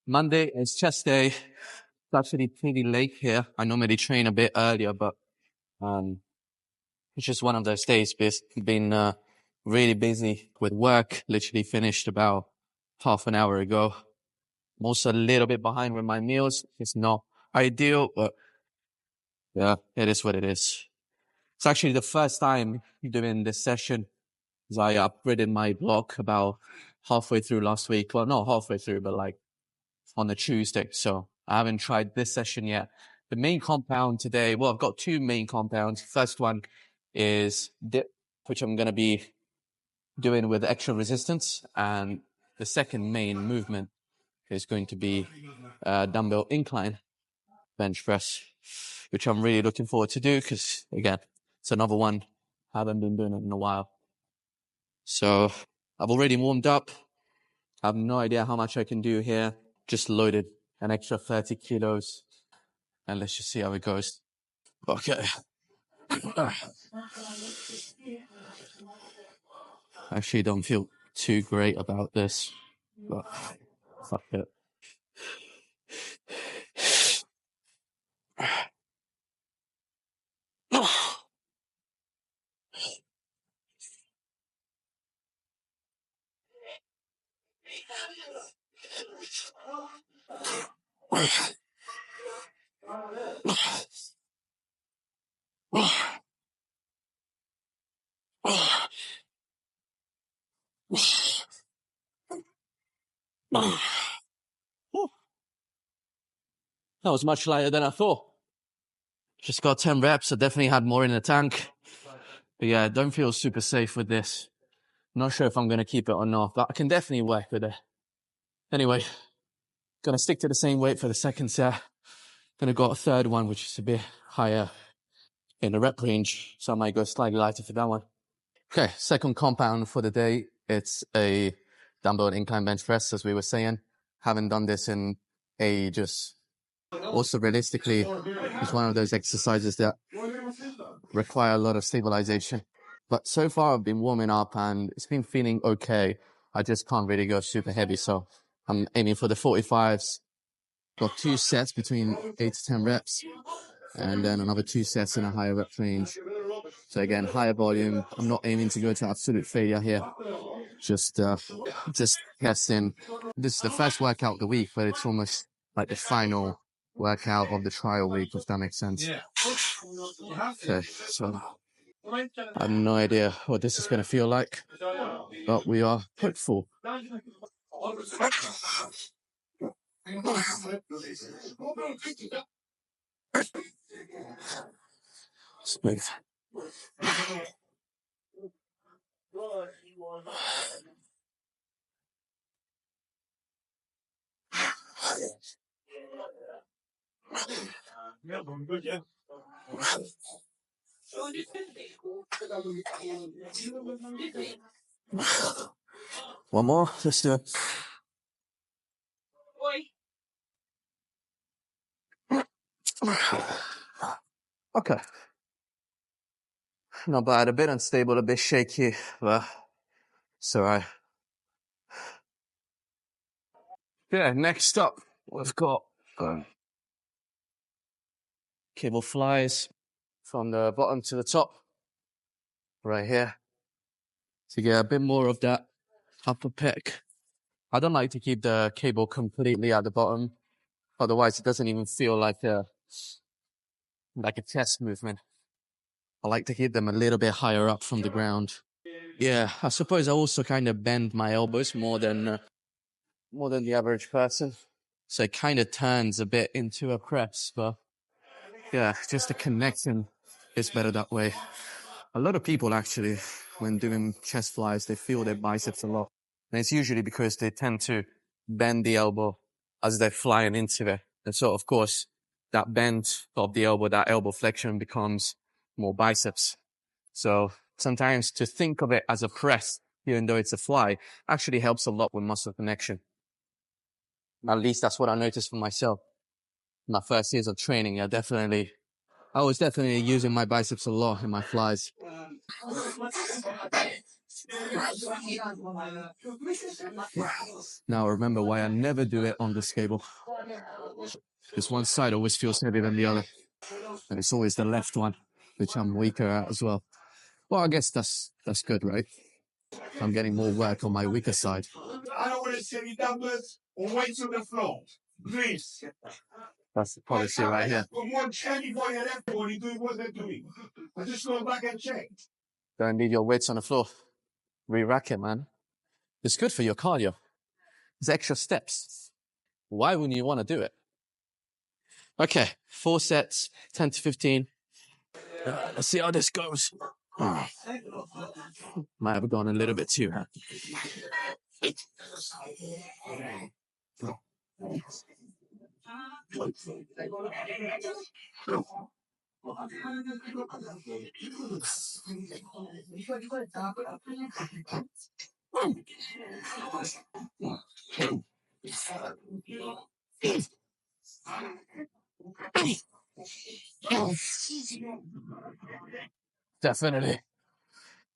Monday is chest day. It's actually pretty late here. I normally train a bit earlier, but it's just one of those days. Been really busy with work. Literally finished about half an hour ago. I'm also a little bit behind with my meals. It's not ideal, but yeah, it is what it is. It's actually the first time doing this session. I upgraded my block about halfway through last week. Well, not halfway through, but like on the Tuesday. So I haven't tried this session yet. The main compound today, well, I've got two main compounds. First one is dip, which I'm going to be doing with extra resistance. And the second main movement is going to be dumbbell incline bench press, which I'm really looking forward to do because, again, it's another one. I haven't been doing it in a while. So I've already warmed up. I have no idea how much I can do here. Just loaded an extra 30 kilos. And let's just see how it goes. Okay. I actually don't feel too great about this, but fuck it. That was much lighter than I thought. Just got 10 reps. I definitely had more in the tank. But yeah, I don't feel super safe with this. Not sure if I'm going to keep it or not, but I can definitely work with it. Anyway, gonna stick to the same weight for the second set. Gonna go a third one, which is a bit higher in the rep range. So I might go slightly lighter for that one. Okay, second compound for the day. It's a dumbbell incline bench press, as we were saying. Haven't done this in ages. Also, realistically, it's one of those exercises that require a lot of stabilization. But so far, I've been warming up and it's been feeling okay. I just can't really go super heavy. So I'm aiming for the 45s. Got 2 sets between 8 to 10 reps. And then another 2 sets in a higher rep range. So again, higher volume. I'm not aiming to go to absolute failure here. Just testing. This is the first workout of the week, but it's almost like the final workout of the trial week, if that makes sense. Okay, so I have no idea what this is going to feel like, but we are hopeful. Smooth. One more. Let's do it. Okay. Not bad. A bit unstable, a bit shaky, but it's all right. Yeah, next up, we've got cable flies from the bottom to the top, right here, to get a bit more of that upper pec. I don't like to keep the cable completely at the bottom, otherwise it doesn't even feel like a chest movement. I like to keep them a little bit higher up from the ground. Yeah, I suppose I also kind of bend my elbows more than the average person. So it kind of turns a bit into a press, but yeah, just the connection is better that way. A lot of people actually, when doing chest flies, they feel their biceps a lot. And it's usually because they tend to bend the elbow as they're flying into it. And so, of course, that bend of the elbow, that elbow flexion becomes more biceps. So sometimes to think of it as a press, even though it's a fly, actually helps a lot with muscle connection. At least that's what I noticed for myself. My first years of training, I was definitely using my biceps a lot in my flies. Now remember why I never do it on this cable. Because one side always feels heavier than the other. And it's always the left one, which I'm weaker at as well. Well, I guess that's good, right? I'm getting more work on my weaker side. I don't want to see any dumbbells or weights on the floor. Please. That's the policy right here. Doing what they're doing. I just go back and check. Don't leave your weights on the floor. Re-rack it, man. It's good for your cardio. It's extra steps. Why wouldn't you want to do it? Okay, 4 sets, 10 to 15. Let's see how this goes. Might have gone a little bit too hard.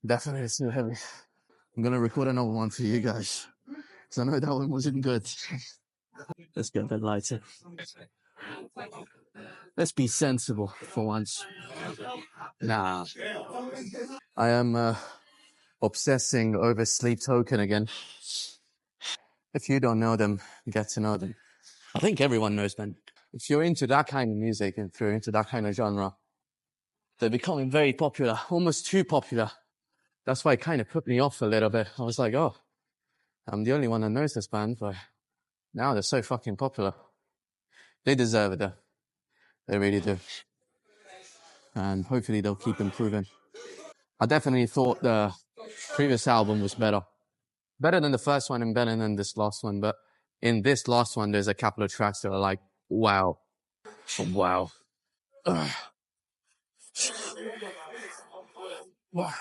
Definitely it's too heavy. I'm gonna record another one for you guys, because I know that one wasn't good. Let's get a bit lighter. Let's be sensible for once. Nah. I am obsessing over Sleep Token again. If you don't know them, get to know them. I think everyone knows them. If you're into that kind of music and if you're into that kind of genre, they're becoming very popular, almost too popular. That's why it kind of put me off a little bit. I was like, oh, I'm the only one that knows this band, but now they're so fucking popular. They deserve it, though. They really do. And hopefully they'll keep improving. I definitely thought the previous album was better. Better than the first one and better than this last one. But in this last one, there's a couple of tracks that are like, wow. Wow. Ugh. Wow.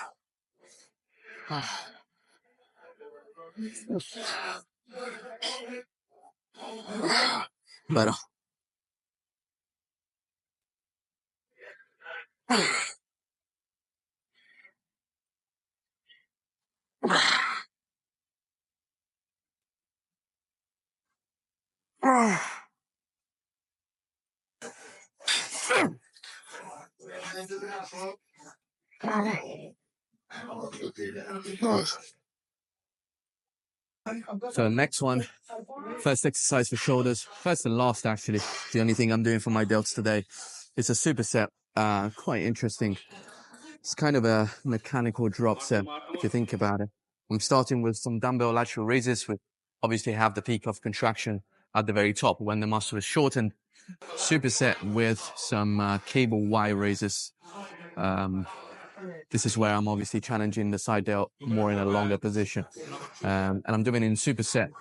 Better. So the next one, first exercise for shoulders, first and last actually, the only thing I'm doing for my delts today. It's a superset, quite interesting. It's kind of a mechanical drop set, if you think about it. I'm starting with some dumbbell lateral raises, which obviously have the peak of contraction at the very top when the muscle is shortened. Superset with some cable Y raises. This is where I'm obviously challenging the side delt more in a longer position. And I'm doing it in superset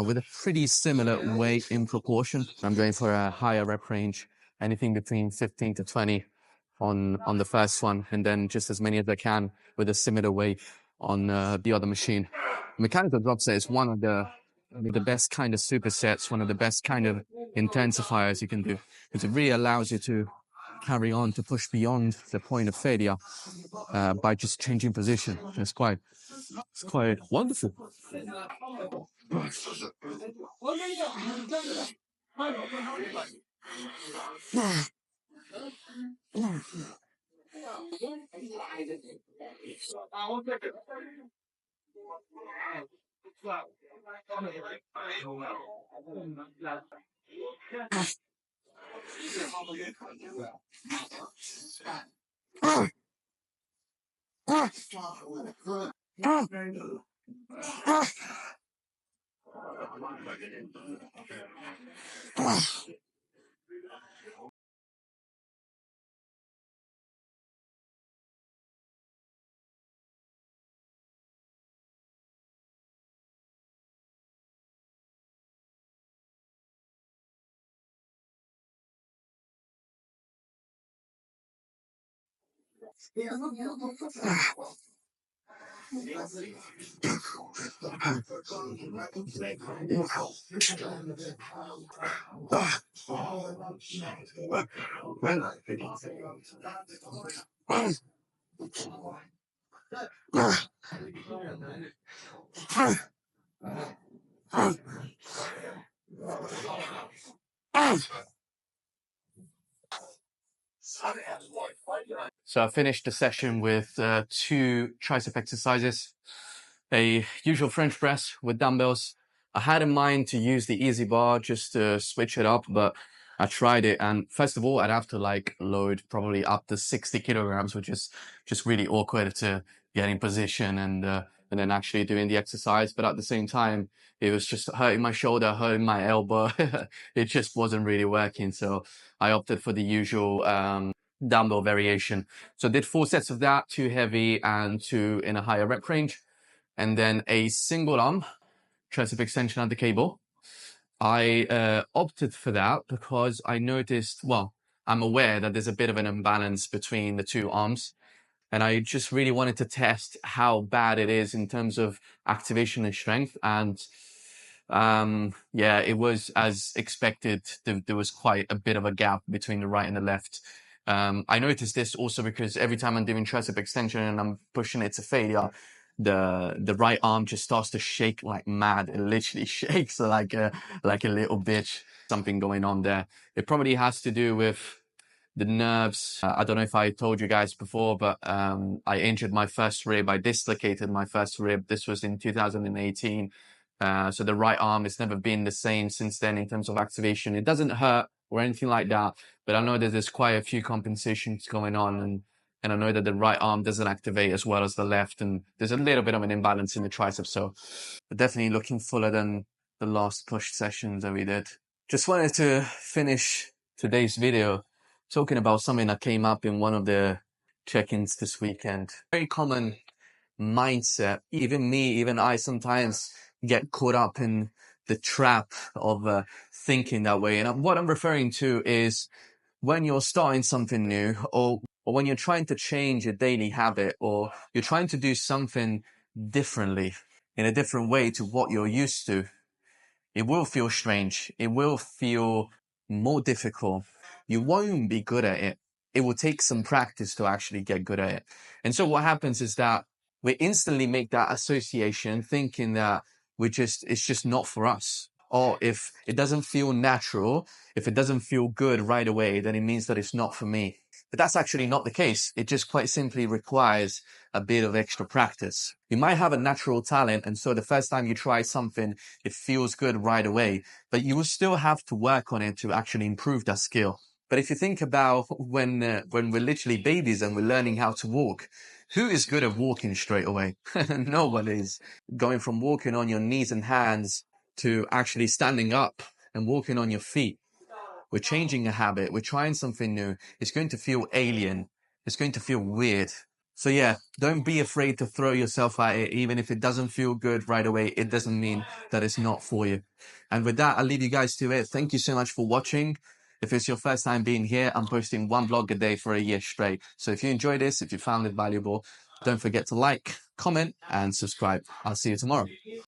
with a pretty similar weight in proportion. I'm going for a higher rep range, anything between 15 to 20 on the first one, and then just as many as I can with a similar weight on the other machine. Mechanical drop set is one of the best kind of supersets, one of the best kind of intensifiers you can do, because it really allows you to carry on, to push beyond the point of failure by just changing position. It's quite wonderful. So I finished the session with 2 tricep exercises, a usual French press with dumbbells. I had in mind to use the easy bar just to switch it up, but I tried it, and first of all, I'd have to like load probably up to 60 kilograms, which is just really awkward to get in position and then actually doing the exercise. But at the same time, it was just hurting my shoulder, hurting my elbow. It just wasn't really working. So I opted for the usual dumbbell variation. So I did 4 sets of that, 2 heavy and 2 in a higher rep range, and then a single arm tricep extension at the cable. I opted for that because I noticed, well, I'm aware that there's a bit of an imbalance between the 2 arms, and I just really wanted to test how bad it is in terms of activation and strength. And yeah, it was as expected. There was quite a bit of a gap between the right and the left. I noticed this also because every time I'm doing tricep extension and I'm pushing it to failure, the right arm just starts to shake like mad. It literally shakes like a little bitch. Something going on there. It probably has to do with the nerves. I don't know if I told you guys before, but I injured my first rib. I dislocated my first rib. This was in 2018. So the right arm has never been the same since then in terms of activation. It doesn't hurt or anything like that, but I know that there's quite a few compensations going on, and I know that the right arm doesn't activate as well as the left, and there's a little bit of an imbalance in the triceps. So definitely looking fuller than the last push sessions that we did. Just wanted to finish today's video talking about something that came up in one of the check-ins this weekend. Very common mindset. Even I sometimes get caught up in the trap of thinking that way. And what I'm referring to is when you're starting something new, or when you're trying to change a daily habit, or you're trying to do something differently in a different way to what you're used to. It will feel strange. It will feel more difficult. You won't be good at it. It will take some practice to actually get good at it. And so what happens is that we instantly make that association thinking that it's just not for us. Or if it doesn't feel natural, if it doesn't feel good right away, then it means that it's not for me. But that's actually not the case. It just quite simply requires a bit of extra practice. You might have a natural talent, and so the first time you try something, it feels good right away, but you will still have to work on it to actually improve that skill. But if you think about when we're literally babies and we're learning how to walk, who is good at walking straight away? No one is. Going from walking on your knees and hands to actually standing up and walking on your feet. We're changing a habit. We're trying something new. It's going to feel alien. It's going to feel weird. So yeah, don't be afraid to throw yourself at it. Even if it doesn't feel good right away, it doesn't mean that it's not for you. And with that, I'll leave you guys to it. Thank you so much for watching. If it's your first time being here, I'm posting 1 vlog a day for a year straight. So if you enjoyed this, if you found it valuable, don't forget to like, comment, and subscribe. I'll see you tomorrow.